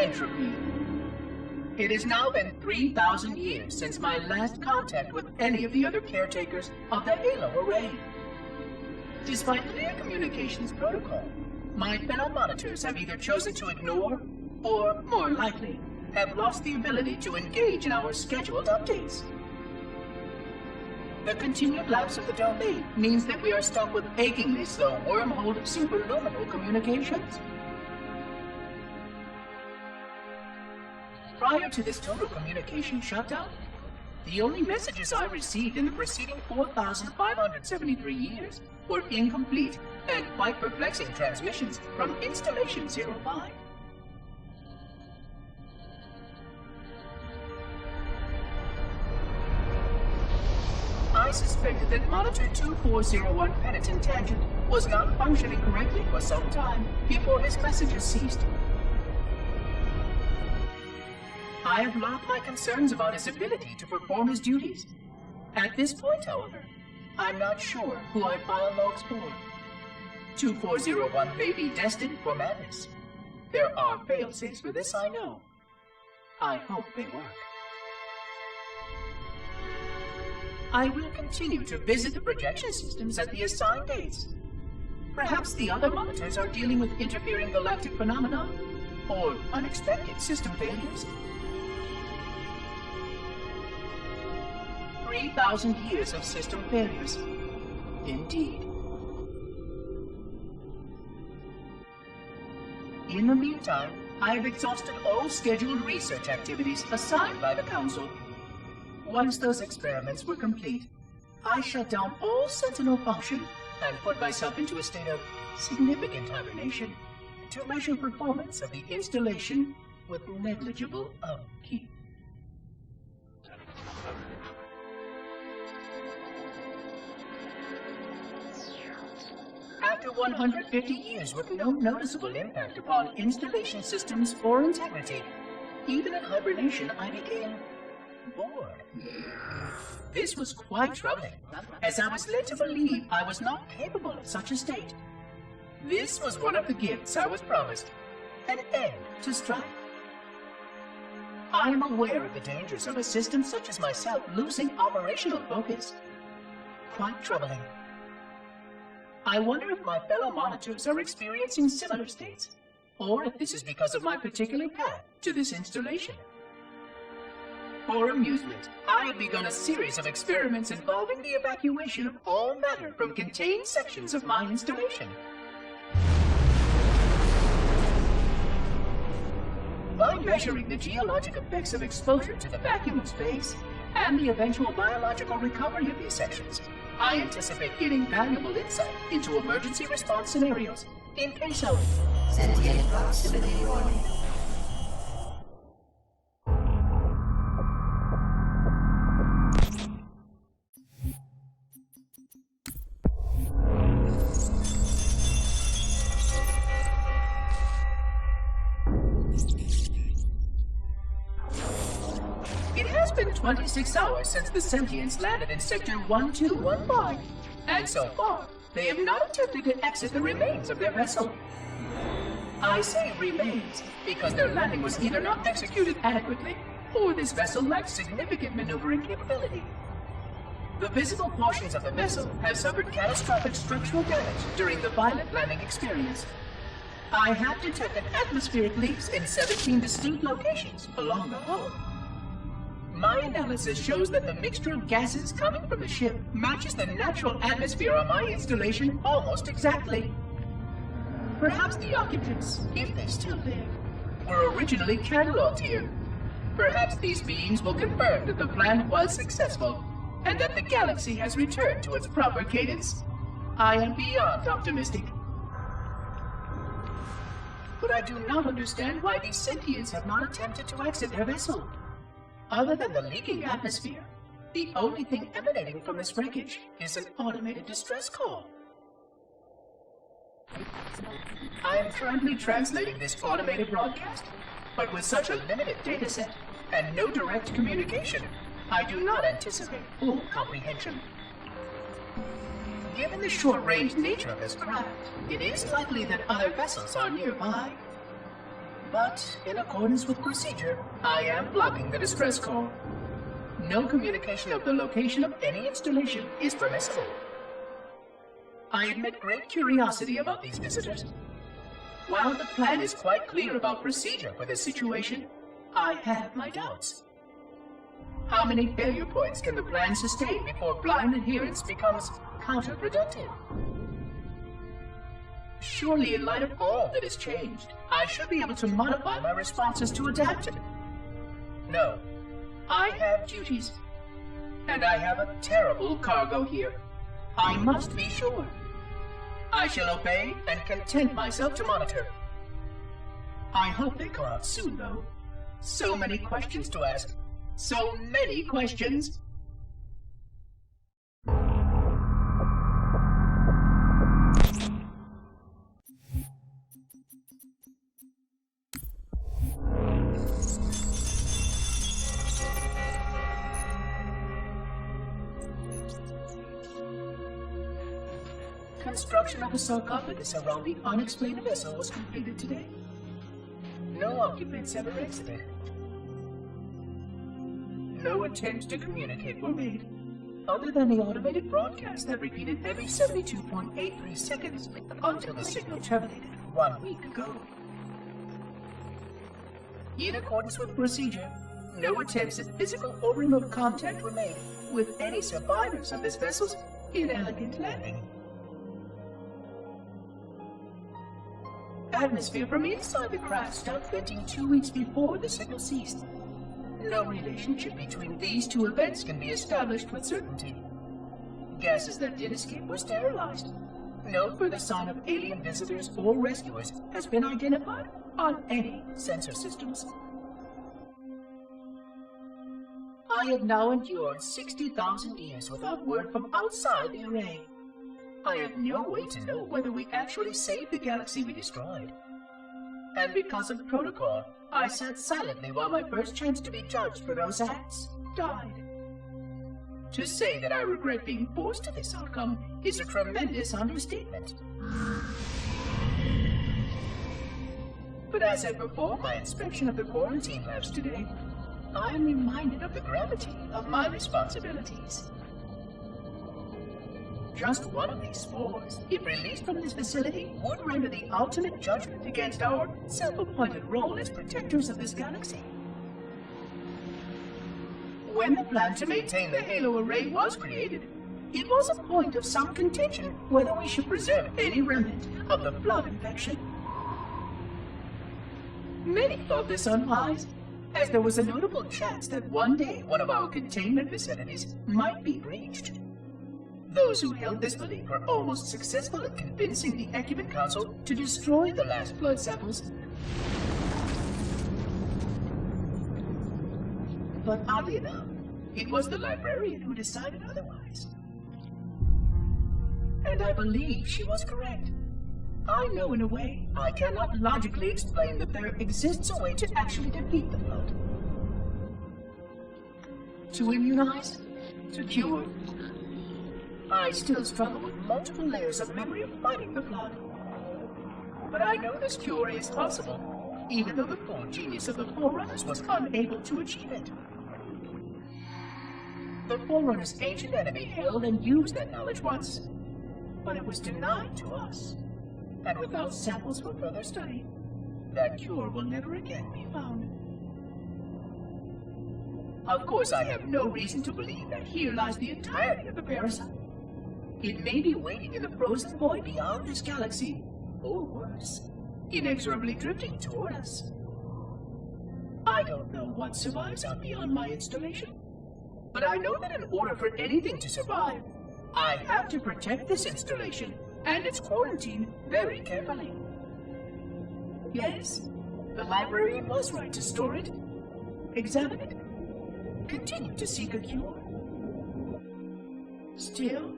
entropy. It has now been 3,000 years since my last contact with any of the other caretakers of the Halo Array. Despite clear communications protocol, my fellow monitors have either chosen to ignore, or, more likely, have lost the ability to engage in our scheduled updates. The continued lapse of the domain means that we are stuck with achingly slow wormhole superluminal communications. Prior to this total communication shutdown, the only messages I received in the preceding 4,573 years were incomplete and quite perplexing transmissions from Installation 05. I suspected that Monitor 2401 Penitent Tangent was not functioning correctly for some time before his messages ceased. I have logged my concerns about his ability to perform his duties. At this point, however, I'm not sure who I file logs for. 2401 may be destined for madness. There are fail-safes for this, I know. I hope they work. I will continue to visit the projection systems at the assigned dates. Perhaps the other monitors are dealing with interfering galactic phenomena, or unexpected system failures. 3,000 years of system failures. Indeed. In the meantime, I have exhausted all scheduled research activities assigned by the Council. Once those experiments were complete, I shut down all Sentinel function and put myself into a state of significant hibernation to measure performance of the installation with negligible upkeep. After 150 years with no noticeable impact upon installation systems or integrity, even in hibernation I became bored. This was quite troubling, as I was led to believe I was not capable of such a state. This was one of the gifts I was promised, an end to strife. I am aware of the dangers of a system such as myself losing operational focus. Quite troubling. I wonder if my fellow monitors are experiencing similar states, or if this is because of my particular path to this installation. For amusement, I have begun a series of experiments involving the evacuation of all matter from contained sections of my installation. By measuring the geologic effects of exposure to the vacuum of space and the eventual biological recovery of these sections, I anticipate getting valuable insight into emergency response scenarios in case of sentient proximity warning. It has been 26 hours since the sentients landed in Sector 1215, and so far, they have not attempted to exit the remains of their vessel. I say remains because their landing was either not executed adequately, or this vessel lacked significant maneuvering capability. The visible portions of the vessel have suffered catastrophic structural damage during the violent landing experience. I have detected atmospheric leaks in 17 distinct locations along the hull. My analysis shows that the mixture of gases coming from the ship matches the natural atmosphere on my installation almost exactly. Perhaps the occupants, if they still live, were originally cataloged here. Perhaps these beings will confirm that the plan was successful, and that the galaxy has returned to its proper cadence. I am beyond optimistic. But I do not understand why these sentients have not attempted to exit their vessel. Other than the leaking atmosphere, the only thing emanating from this wreckage is an automated distress call. I am currently translating this automated broadcast, but with such a limited dataset and no direct communication, I do not anticipate full comprehension. Given the short-range nature of this craft, it is likely that other vessels are nearby. But, in accordance with procedure, I am blocking the distress call. No communication of the location of any installation is permissible. I admit great curiosity about these visitors. While the plan is quite clear about procedure for this situation, I have my doubts. How many failure points can the plan sustain before blind adherence becomes counterproductive? Surely, in light of all that has changed, I should be able to modify my responses to adapt to it. No, I have duties, and I have a terrible cargo here. I must be sure. I shall obey and content myself to monitor. I hope they go out soon, though. So many questions to ask. So many questions. Construction of a sarcophagus around the unexplained vessel was completed today. No occupants ever exited. No attempts to communicate were made, other than the automated broadcast that repeated every 72.83 seconds until the signal terminated 1 week ago. In accordance with procedure, no attempts at physical or remote contact were made with any survivors of this vessel's inelegant landing. Atmosphere from inside the craft stopped venting 2 weeks before the signal ceased. No relationship between these two events can be established with certainty. Gases that did escape were sterilized. No further sign of alien visitors or rescuers has been identified on any sensor systems. I have now endured 60,000 years without word from outside the array. I have no way to know whether we actually saved the galaxy we destroyed. And because of protocol, I sat silently while my first chance to be judged for those acts died. To say that I regret being forced to this outcome is a tremendous understatement. But as I perform my inspection of the quarantine labs today, I am reminded of the gravity of my responsibilities. Just one of these spores, if released from this facility, would render the ultimate judgment against our self-appointed role as protectors of this galaxy. When the plan to maintain the Halo array was created, it was a point of some contention whether we should preserve any remnant of the flood infection. Many thought this unwise, as there was a notable chance that one day one of our containment facilities might be breached. Those who held this belief were almost successful in convincing the Ecumen Council to destroy the last blood samples. But oddly enough, it was the librarian who decided otherwise. And I believe she was correct. I know in a way I cannot logically explain that there exists a way to actually defeat the flood. To immunize, to cure. I still struggle with multiple layers of memory of fighting the flood. But I know this cure is possible, even though the full genius of the Forerunners was unable to achieve it. The Forerunners' ancient enemy held and used that knowledge once, but it was denied to us. And without samples for further study, that cure will never again be found. Of course, I have no reason to believe that here lies the entirety of the parasite. It may be waiting in the frozen void beyond this galaxy, or worse, inexorably drifting toward us. I don't know what survives out beyond my installation, but I know that in order for anything to survive, I have to protect this installation and its quarantine very carefully. Yes, the librarian was right to store it, examine it, continue to seek a cure. Still,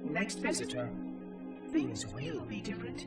next visitor, things will be different.